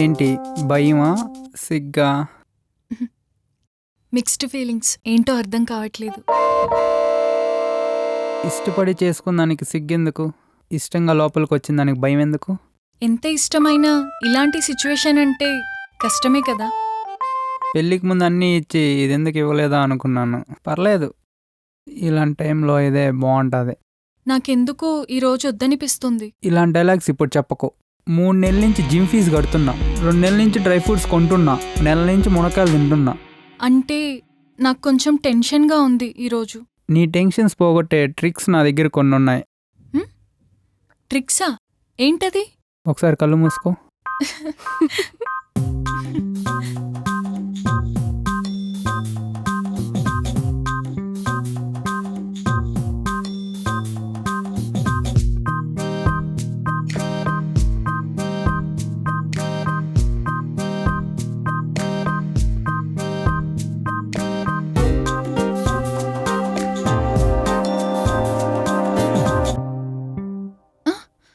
ఏంటి భయమా? సిగ్గా? మిక్స్డ్ ఫీలింగ్స్ ఏంటో అర్థం కావట్లేదు. ఇష్టపడి చేసుకున్న దానికి సిగ్గెందుకు? ఇష్టంగా లోపలికి వచ్చిన దానికి భయం ఎందుకు? ఎంత ఇష్టమైనా ఇలాంటి సిచ్యువేషన్ అంటే కష్టమే కదా. పెళ్ళికి ముందు అన్నీ ఇచ్చి ఇదెందుకు ఇవ్వలేదా అనుకున్నాను. పర్లేదు, ఇలాంటి టైంలో ఇదే బాగుంటుంది. నాకెందుకో ఈరోజు వద్దనిపిస్తుంది. ఇలాంటి డైలాగ్స్ ఇప్పుడు చెప్పకు. 3 నెలల నుంచి జిమ్ ఫీజు కడుతున్నా, 2 నెలల నుంచి డ్రై ఫ్రూట్స్ కొంటున్నా, నెల నుంచి మునక్కాయలు తింటున్నా. అంటే నాకు కొంచెం టెన్షన్గా ఉంది ఈరోజు. నీ టెన్షన్స్ పోగొట్టే ట్రిక్స్ నా దగ్గర కొన్ని ఉన్నాయి. ట్రిక్సా? ఏంటది? ఒకసారి కళ్ళు మూసుకో.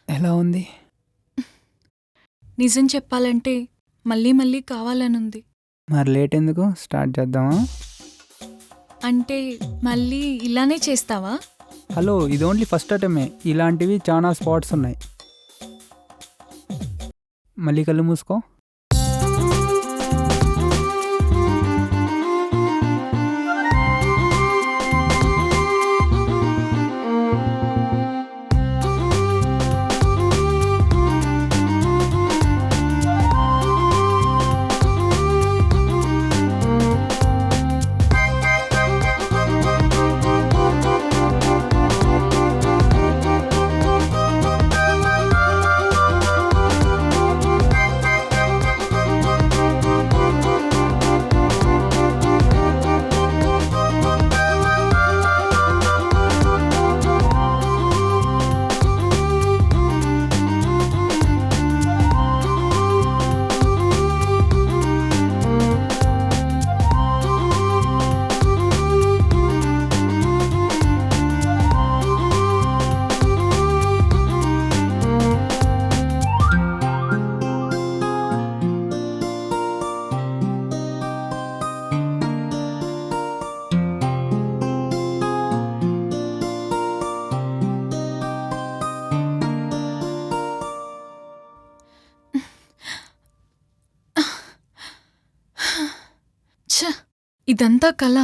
ఎలా ఉంది? నిజం చెప్పాలంటే మళ్ళీ మళ్ళీ కావాలనుంది. మరి లేట్ ఎందుకు? స్టార్ట్ చేద్దామా? అంటే మళ్ళీ ఇలానే చేస్తావా? హలో, ఇది ఓన్లీ ఫస్ట్ అటెమే. ఇలాంటివి చాలా స్పాట్స్ ఉన్నాయి. మళ్ళీ కళ్ళు మూసుకో. ఇదంతా కళ,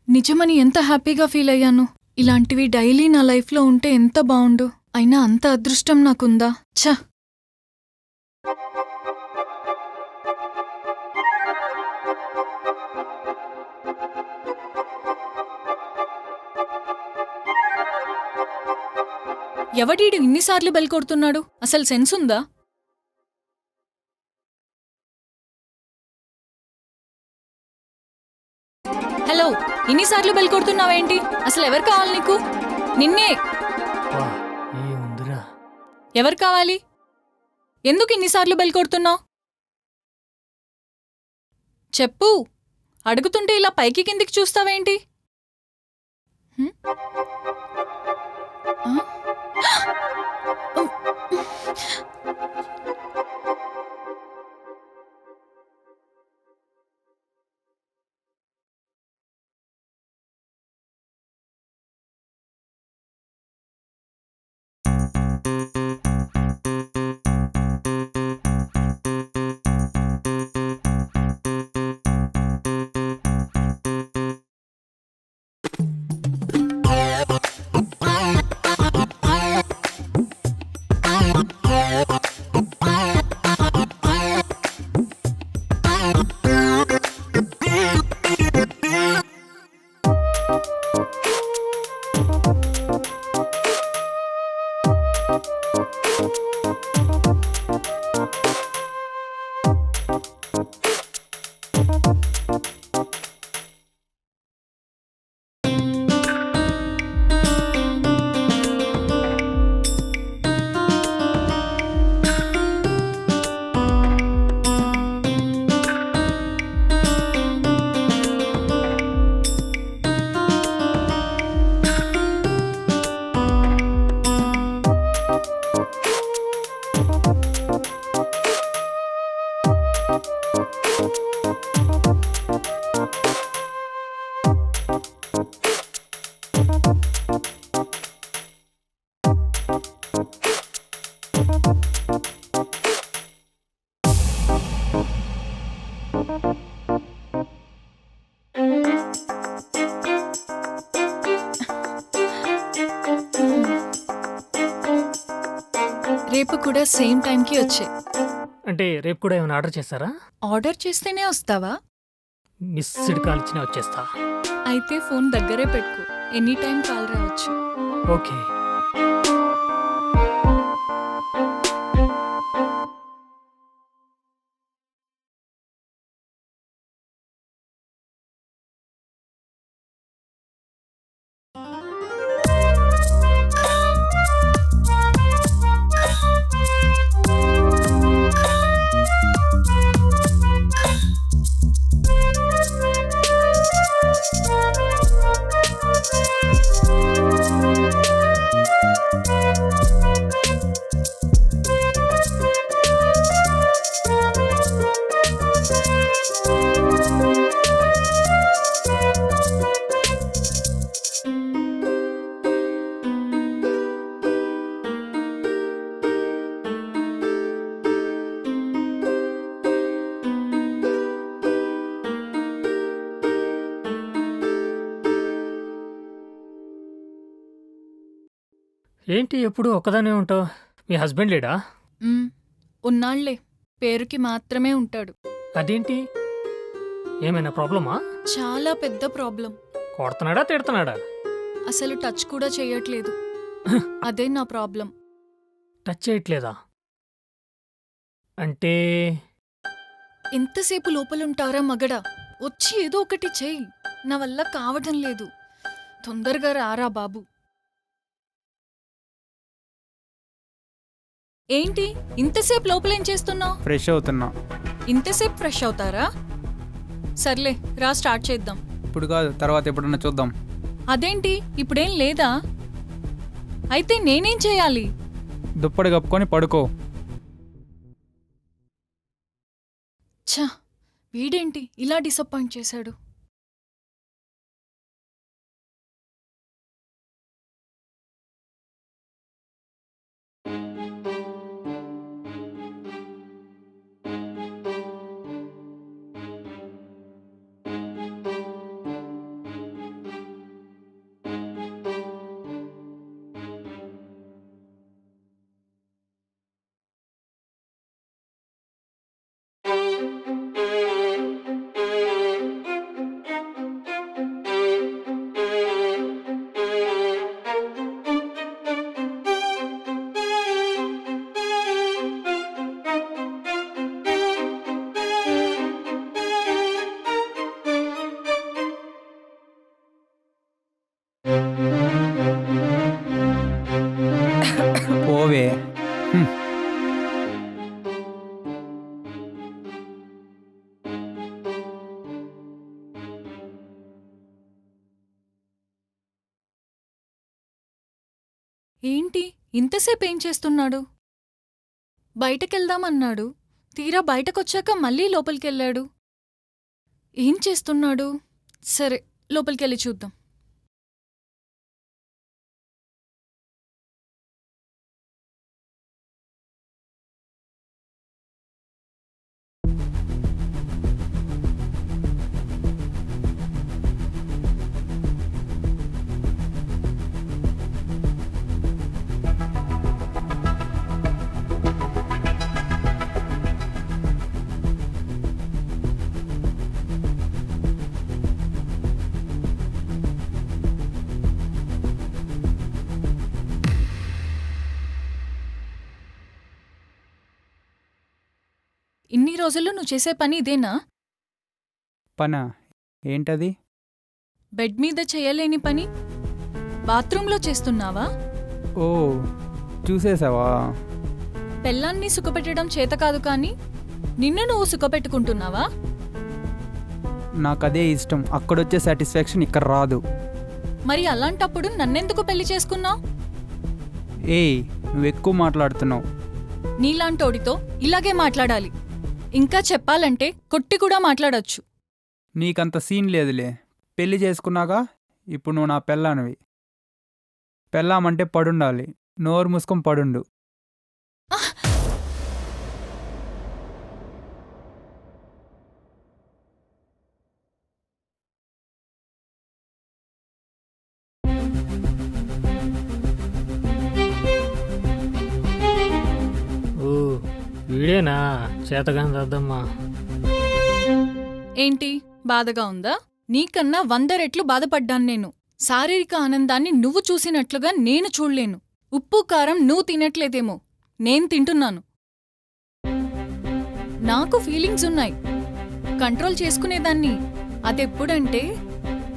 నిజమని ఎంత హ్యాపీగా ఫీల్ అయ్యాను. ఇలాంటివి డైలీ నా లైఫ్లో ఉంటే ఎంత బావుండు. అయినా అంత అదృష్టం నాకుందా? ఛ! ఎవడీడు ఇన్నిసార్లు బెల్ కొడుతున్నాడు? అసలు సెన్స్ ఉందా? హలో, ఇన్నిసార్లు బెల్ కొడుతున్నావేంటి? అసలు ఎవరు కావాలి నీకు? నిన్నే. ఎవరు కావాలి? ఎందుకు ఇన్నిసార్లు బెల్ కొడుతున్నావు? చెప్పు. అడుగుతుంటే ఇలా పైకి కిందికి చూస్తావేంటి? రేపు కూడా సేమ్ టైంకి వచ్చే. అంటే రేపు కూడా ఏమైనా ఆర్డర్ చేస్తారా? ఆర్డర్ చేస్తేనే వస్తావా? మిస్డ్ కాల్ ఇచ్చినా వచ్చేస్తా. అయితే ఫోన్ దగ్గరే పెట్టుకో, ఎనీ టైం కాల్ రావచ్చు. ఓకే. ఏంటి ఎప్పుడు ఒక్కదానే ఉంటావు? మీ హస్బెండ్ లేడా? ఉన్నాళ్లే, పేరుకి మాత్రమే ఉంటాడు. అదేంటి, ఏమైనా ప్రాబ్లమా? చాలా పెద్ద ప్రాబ్లం. కొడుతున్నాడా తిడుతున్నాడా? అసలు టచ్ కూడా చేయట్లేదు. అదే నా ప్రాబ్లం. టచ్ చేయట్లేదా? అంటే ఎంతసేపు లోపలుంటారా మగడా? వచ్చి ఏదో ఒకటి చెయ్యి. నా వల్ల కావటం లేదు. తొందరగా రారా బాబు. ఏంటి ఇంతసేపు లోపలేం చేస్తున్నావు? ఫ్రెష్ అవుతున్నా. ఇంతసేపు ఫ్రెష్ అవుతారా? సర్లే రా, స్టార్ట్ చేద్దాం. ఇప్పుడు కాదు, తర్వాత ఎప్పుడన్నా చూద్దాం. అదేంటి ఇప్పుడేం లేదా? అయితే నేనేం చేయాలి? దుప్పటి కప్పుకొని పడుకో. ఛ, వీడేంటి ఇలా డిసప్పాయింట్ చేశాడు? పోవే. ఏంటి ఇంతసేపు ఏం చేస్తున్నాడు? బయటకెళ్దామన్నాడు, తీరా బయటకొచ్చాక మళ్ళీ లోపలికెళ్ళాడు. ఏం చేస్తున్నాడు? సరే లోపలికెళ్ళి చూద్దాం. ఇన్ని రోజుల్లో నువ్వు చేసే పని ఇదేనా? పనా? ఏంటది? బెడ్ మీద చేయలేని పని బాత్రూంలో చేస్తున్నావా? ఓ, చూసేసావా? పెళ్ళాన్ని సుఖపెట్టడం చేత కాదు కానీ నిన్ను నువ్వు సుఖపెట్టుకుంటున్నావా? నాకదే ఇష్టం. అక్కడొచ్చే సాటిస్ఫాక్షన్ ఇక్కడ రాదు. మరి అలాంటప్పుడు నన్నెందుకు పెళ్లి చేసుకున్నావు? ఏయ్, నువ్వు ఎక్కువ మాట్లాడుతున్నావు. నీలాంటోడితో ఇలాగే మాట్లాడాలి. ఇంకా చెప్పాలంటే కొట్టి కూడా మాట్లాడొచ్చు. నీకంత సీన్ లేదులే. పెళ్లి చేసుకున్నాగా ఇప్పుడు నువ్వు నా పెళ్ళానివి. పెళ్ళామంటే పడుండాలి. నోరు మూసుకొని పడుండు. వీడేనా చేతగాని దద్దమ్మా. ఏంటి బాధగా ఉందా? నీకన్నా 100 రెట్లు బాధపడ్డాను నేను. శారీరక ఆనందాన్ని నువ్వు చూసినట్లుగా నేను చూడలేను. ఉప్పు కారం నువ్వు తినట్లేదేమో, నేను తింటున్నాను. నాకు ఫీలింగ్స్ ఉన్నాయి, కంట్రోల్ చేసుకునేదాన్ని. అదెప్పుడంటే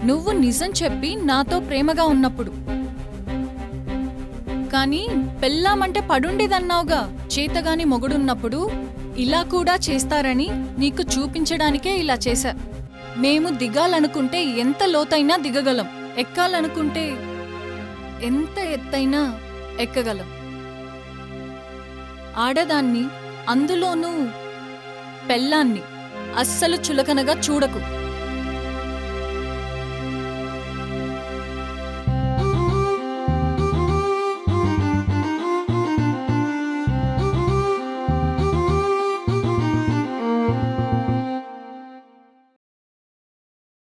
నువ్వు నిజం చెప్పి నాతో ప్రేమగా ఉన్నప్పుడు. కానీ పెళ్ళామంటే పడుండేదన్నావుగా. చేతగాని మొగుడున్నప్పుడు ఇలా కూడా చేస్తారని నీకు చూపించడానికే ఇలా చేశా. మేము దిగాలనుకుంటే ఎంత లోతైనా దిగగలం, ఎక్కాలనుకుంటే ఎంత ఎత్తైనా ఎక్కగలం. ఆడదాన్ని, అందులోనూ పెళ్ళాన్ని అస్సలు చులకనగా చూడకు.